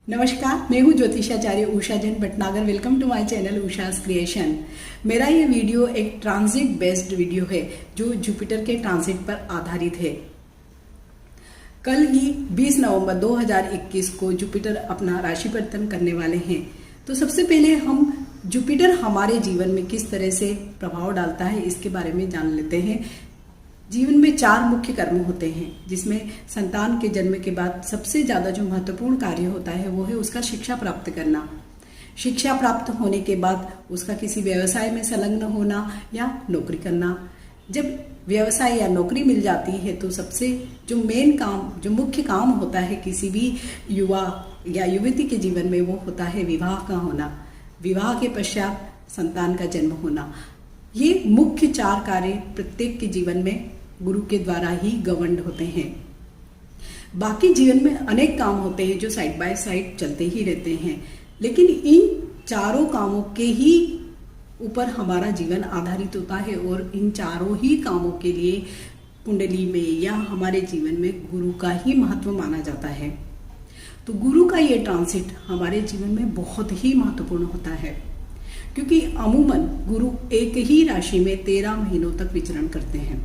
नमस्कार, मैं हूँ ज्योतिषाचार्य Usha Jain Bhatnagar. Welcome to my channel Usha's creation. मेरा ये वीडियो एक ट्रांजिट बेस्ड वीडियो है जो जुपिटर के ट्रांजिट पर आधारित है। कल ही 20 नवंबर 2021 को जुपिटर अपना राशि परिवर्तन करने वाले हैं। तो सबसे पहले हम जुपिटर हमारे जीवन में किस तरह से प्रभाव डालता है इसके बारे में जान लेते हैं। जीवन में 4 मुख्य कर्म होते हैं, जिसमें संतान के जन्म के बाद सबसे ज्यादा जो महत्वपूर्ण कार्य होता है वो है उसका शिक्षा प्राप्त करना। शिक्षा प्राप्त होने के बाद उसका किसी व्यवसाय में संलग्न होना या नौकरी करना। जब व्यवसाय या नौकरी मिल जाती है तो सबसे जो मेन काम, जो मुख्य काम होता है किसी भी युवा या युवती के जीवन में, वो होता है विवाह का होना। विवाह के पश्चात संतान का जन्म होना। ये मुख्य 4 कार्य प्रत्येक के जीवन में गुरु के द्वारा ही गवर्न्ड होते हैं। बाकी जीवन में अनेक काम होते हैं जो साइड बाय साइड चलते ही रहते हैं, लेकिन इन चारों कामों के ही ऊपर हमारा जीवन आधारित होता है और इन चारों ही कामों के लिए कुंडली में या हमारे जीवन में गुरु का ही महत्व माना जाता है। तो गुरु का ये ट्रांसिट हमारे जीवन में बहुत ही महत्वपूर्ण होता है, क्योंकि अमूमन गुरु एक ही राशि में 13 महीनों तक विचरण करते हैं।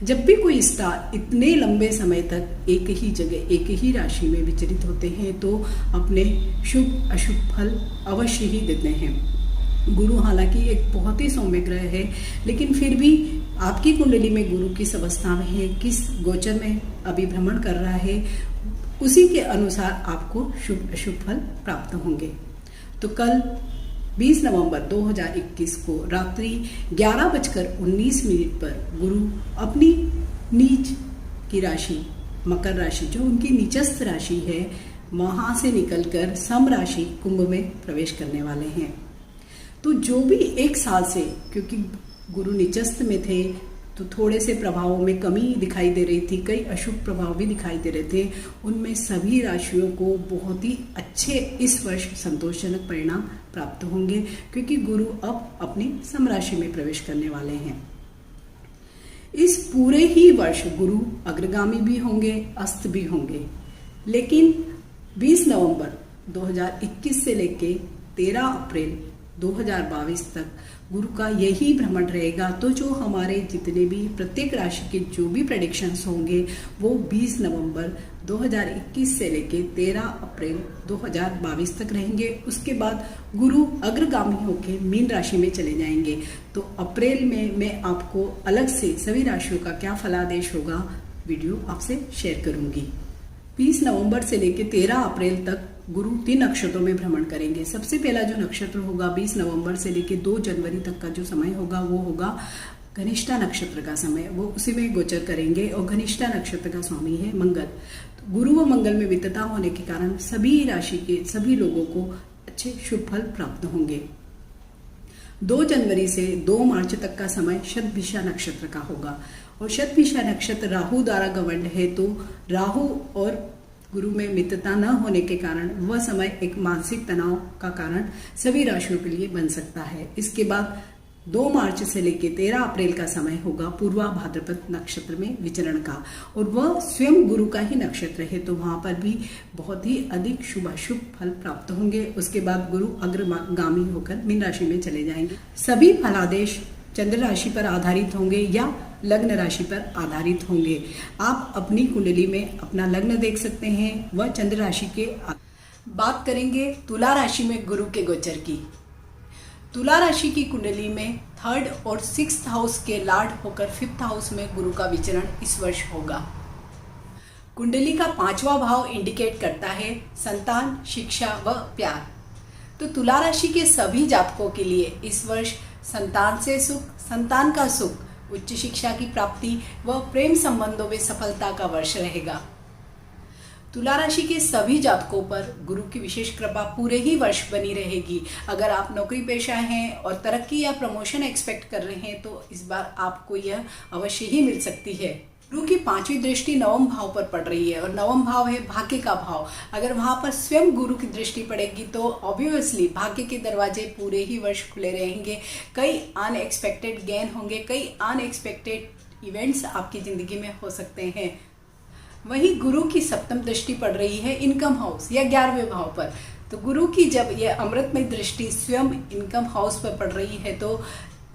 जब भी कोई स्टार इतने लंबे समय तक एक ही जगह, एक ही राशि में विचरित होते हैं तो अपने शुभ अशुभ फल अवश्य ही देते हैं। गुरु हालांकि एक बहुत ही सौम्य ग्रह है, लेकिन फिर भी आपकी कुंडली में गुरु किस अवस्था में है, किस गोचर में अभी भ्रमण कर रहा है, उसी के अनुसार आपको शुभ अशुभ फल प्राप्त होंगे। तो कल 20 नवंबर 2021 को रात्रि 11:19 पर गुरु अपनी नीच की राशि मकर राशि, जो उनकी नीचस्थ राशि है, वहां से निकलकर सम राशि कुंभ में प्रवेश करने वाले हैं। तो जो भी 1 साल से, क्योंकि गुरु नीचस्थ में थे तो थोड़े से प्रभावों में कमी दिखाई दे रही थी, कई अशुभ प्रभाव भी दिखाई दे रहे थे, उनमें सभी राशियों को बहुत ही अच्छे इस वर्ष संतोषजनक परिणाम प्राप्त होंगे, क्योंकि गुरु अब अपनी सम राशि में प्रवेश करने वाले हैं। इस पूरे ही वर्ष गुरु अग्रगामी भी होंगे, अस्त भी होंगे, लेकिन 20 नवंबर 2021 से लेके 13 अप्रैल 2022 तक गुरु का यही भ्रमण रहेगा। तो जो हमारे जितने भी प्रत्येक राशि के जो भी प्रेडिक्शंस होंगे वो 20 नवंबर 2021 से लेके 13 अप्रैल 2022 तक रहेंगे। उसके बाद गुरु अग्रगामी होकर मीन राशि में चले जाएंगे। तो अप्रैल में मैं आपको अलग से सभी राशियों का क्या फलादेश होगा वीडियो आपसे शेयर करूंगी। 20 नवंबर से लेकर 13 अप्रैल तक गुरु 3 नक्षत्रों में भ्रमण करेंगे। सबसे पहला जो नक्षत्र होगा 20 नवंबर से लेकर 2 जनवरी तक का जो समय होगा वो होगा घनिष्ठा नक्षत्र का समय। वो उसी में गोचर करेंगे और घनिष्ठा नक्षत्र का स्वामी है मंगल। तो गुरु व मंगल में मित्रता होने के कारण सभी राशि के सभी लोगों को अच्छे शुभ फल प्राप्त होंगे। 2 जनवरी से 2 मार्च तक का समय शतभिषा नक्षत्र का होगा और शतभिषा नक्षत्र राहु द्वारा गवर्न्ड है। तो राहु और गुरु में मित्रता न होने के कारण वह समय एक मानसिक तनाव का कारण सभी राशियों के लिए बन सकता है। इसके बाद 2 मार्च से लेकर 13 अप्रैल का समय होगा पूर्वा भाद्रपद नक्षत्र में विचरण का, और वह स्वयं गुरु का ही नक्षत्र है, तो वहां पर भी बहुत ही अधिक शुभ अशुभ फल प्राप्त होंगे। उसके बाद गुरु अग्रगामी होकर मीन राशि में चले जाएंगे। सभी फलादेश चंद्र राशि पर आधारित होंगे या लग्न राशि पर आधारित होंगे। आप अपनी कुंडली में अपना लग्न देख सकते हैं, वह चंद्र राशि के। बात करेंगे तुला राशि में गुरु के गोचर की। तुला राशि की कुंडली में 3rd और 6th हाउस के लॉर्ड होकर 5th हाउस में गुरु का विचरण इस वर्ष होगा। कुंडली का 5वां भाव इंडिकेट करता है संतान, शिक्षा व प्यार। तो तुला राशि के सभी जातकों के लिए इस वर्ष संतान से सुख, संतान का सुख, उच्च शिक्षा की प्राप्ति व प्रेम संबंधों में सफलता का वर्ष रहेगा। तुला राशि के सभी जातकों पर गुरु की विशेष कृपा पूरे ही वर्ष बनी रहेगी। अगर आप नौकरी पेशा हैं और तरक्की या प्रमोशन एक्सपेक्ट कर रहे हैं तो इस बार आपको यह अवश्य ही मिल सकती है। गुरु की 5वीं दृष्टि 9वें भाव पर पड़ रही है और 9वां भाव है भाग्य का भाव। अगर वहां पर स्वयं गुरु की दृष्टि पड़ेगी तो ऑब्वियसली भाग्य के दरवाजे पूरे ही वर्ष खुले रहेंगे। कई अनएक्सपेक्टेड गेन होंगे, कई अनएक्सपेक्टेड इवेंट्स आपकी जिंदगी में हो सकते हैं। वहीं गुरु की सप्तम दृष्टि पड़ रही है इनकम हाउस या 11वें भाव पर। तो गुरु की जब ये अमृतमय दृष्टि स्वयं इनकम हाउस पर पड़ रही है तो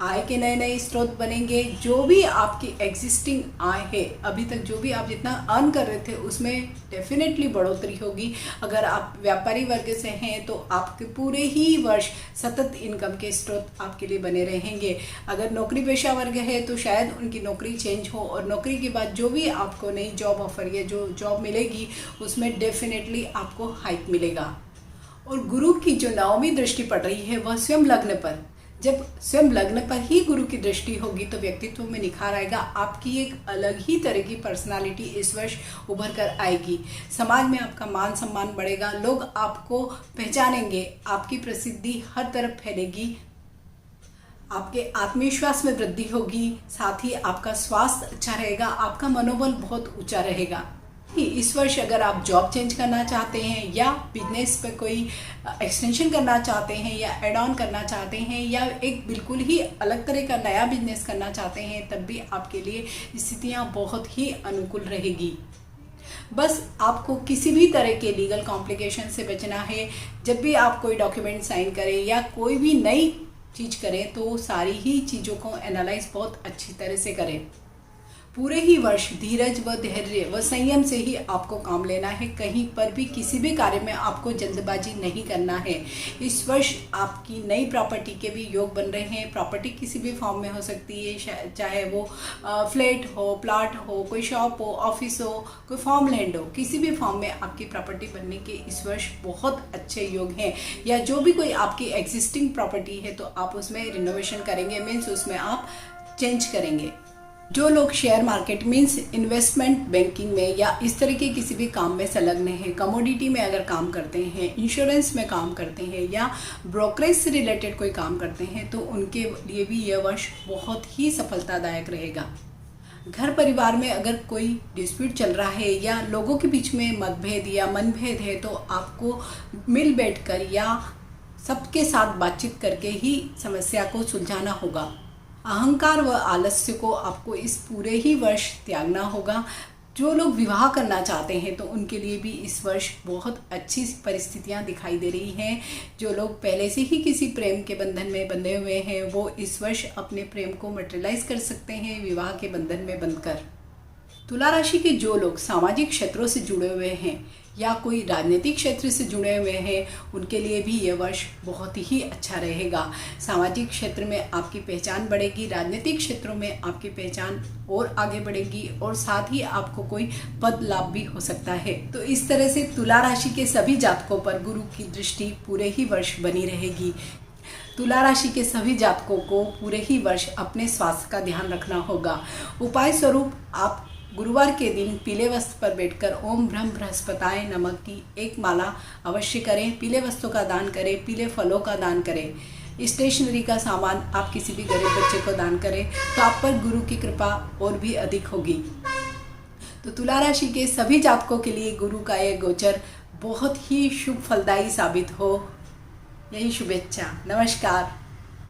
आय के नए नए स्रोत बनेंगे। जो भी आपकी एग्जिस्टिंग आय है, अभी तक जो भी आप जितना अर्न कर रहे थे उसमें डेफिनेटली बढ़ोतरी होगी। अगर आप व्यापारी वर्ग से हैं तो आपके पूरे ही वर्ष सतत इनकम के स्रोत आपके लिए बने रहेंगे। अगर नौकरी पेशा वर्ग है तो शायद उनकी नौकरी चेंज हो और नौकरी के बाद जो भी आपको नई जॉब ऑफर या जो जॉब मिलेगी उसमें डेफिनेटली आपको हाइक मिलेगा। और गुरु की जो 9वीं दृष्टि पड़ रही है वह स्वयं लग्न पर। जब स्वयं लग्न पर ही गुरु की दृष्टि होगी तो व्यक्तित्व में निखार आएगा। आपकी एक अलग ही तरह की पर्सनालिटी इस वर्ष उभर कर आएगी। समाज में आपका मान सम्मान बढ़ेगा, लोग आपको पहचानेंगे, आपकी प्रसिद्धि हर तरफ फैलेगी, आपके आत्मविश्वास में वृद्धि होगी, साथ ही आपका स्वास्थ्य अच्छा रहेगा, आपका मनोबल बहुत ऊंचा रहेगा। इस वर्ष अगर आप जॉब चेंज करना चाहते हैं या बिजनेस पे कोई एक्सटेंशन करना चाहते हैं या एड ऑन करना चाहते हैं या एक बिल्कुल ही अलग तरह का नया बिजनेस करना चाहते हैं, तब भी आपके लिए स्थितियां बहुत ही अनुकूल रहेगी। बस आपको किसी भी तरह के लीगल कॉम्प्लिकेशन से बचना है। जब भी आप कोई डॉक्यूमेंट साइन करें या कोई भी नई चीज़ करें तो सारी ही चीज़ों को एनालाइज बहुत अच्छी तरह से करें। पूरे ही वर्ष धीरज व धैर्य व संयम से ही आपको काम लेना है। कहीं पर भी किसी भी कार्य में आपको जल्दबाजी नहीं करना है। इस वर्ष आपकी नई प्रॉपर्टी के भी योग बन रहे हैं। प्रॉपर्टी किसी भी फॉर्म में हो सकती है, चाहे वो फ्लैट हो, प्लॉट हो, कोई शॉप हो, ऑफिस हो, कोई फार्म लैंड हो, किसी भी फॉर्म में आपकी प्रॉपर्टी बनने के इस वर्ष बहुत अच्छे योग हैं। या जो भी कोई आपकी एग्जिस्टिंग प्रॉपर्टी है तो आप उसमें रिनोवेशन करेंगे, मीन्स उसमें आप चेंज करेंगे। जो लोग share market means investment banking में या इस तरह के किसी भी काम में संलग्न हैं, कमोडिटी में अगर काम करते हैं, इंश्योरेंस में काम करते हैं या ब्रोकरेज से रिलेटेड कोई काम करते हैं तो उनके लिए भी यह वर्ष बहुत ही सफलतादायक रहेगा। घर परिवार में अगर कोई डिस्प्यूट चल रहा है या लोगों के बीच में मतभेद या मनभेद है तो आपको मिल बैठकर या सबके साथ बातचीत करके ही समस्या को सुलझाना होगा। अहंकार व आलस्य को आपको इस पूरे ही वर्ष त्यागना होगा। जो लोग विवाह करना चाहते हैं तो उनके लिए भी इस वर्ष बहुत अच्छी परिस्थितियां दिखाई दे रही हैं। जो लोग पहले से ही किसी प्रेम के बंधन में बंधे हुए हैं वो इस वर्ष अपने प्रेम को मटेरियलाइज कर सकते हैं विवाह के बंधन में बंधकर। तुला राशि के जो लोग सामाजिक क्षेत्रों से जुड़े हुए हैं या कोई राजनीतिक क्षेत्र से जुड़े हुए हैं उनके लिए भी यह वर्ष बहुत ही अच्छा रहेगा। सामाजिक क्षेत्र में आपकी पहचान बढ़ेगी, राजनीतिक क्षेत्रों में आपकी पहचान और आगे बढ़ेगी और साथ ही आपको कोई पद लाभ भी हो सकता है। तो इस तरह से तुला राशि के सभी जातकों पर गुरु की दृष्टि पूरे ही वर्ष बनी रहेगी। तुला राशि के सभी जातकों को पूरे ही वर्ष अपने स्वास्थ्य का ध्यान रखना होगा। उपाय स्वरूप आप गुरुवार के दिन पीले वस्त्र पर बैठकर ओम ब्रह्म बृहस्पताय नमः की एक माला अवश्य करें। पीले वस्त्रों का दान करें, पीले फलों का दान करें। स्टेशनरी का सामान आप किसी भी गरीब बच्चे को दान करें तो आप पर गुरु की कृपा और भी अधिक होगी। तो तुला राशि के सभी जातकों के लिए गुरु का यह गोचर बहुत ही शुभ फलदायी साबित हो, यही शुभेच्छा। नमस्कार।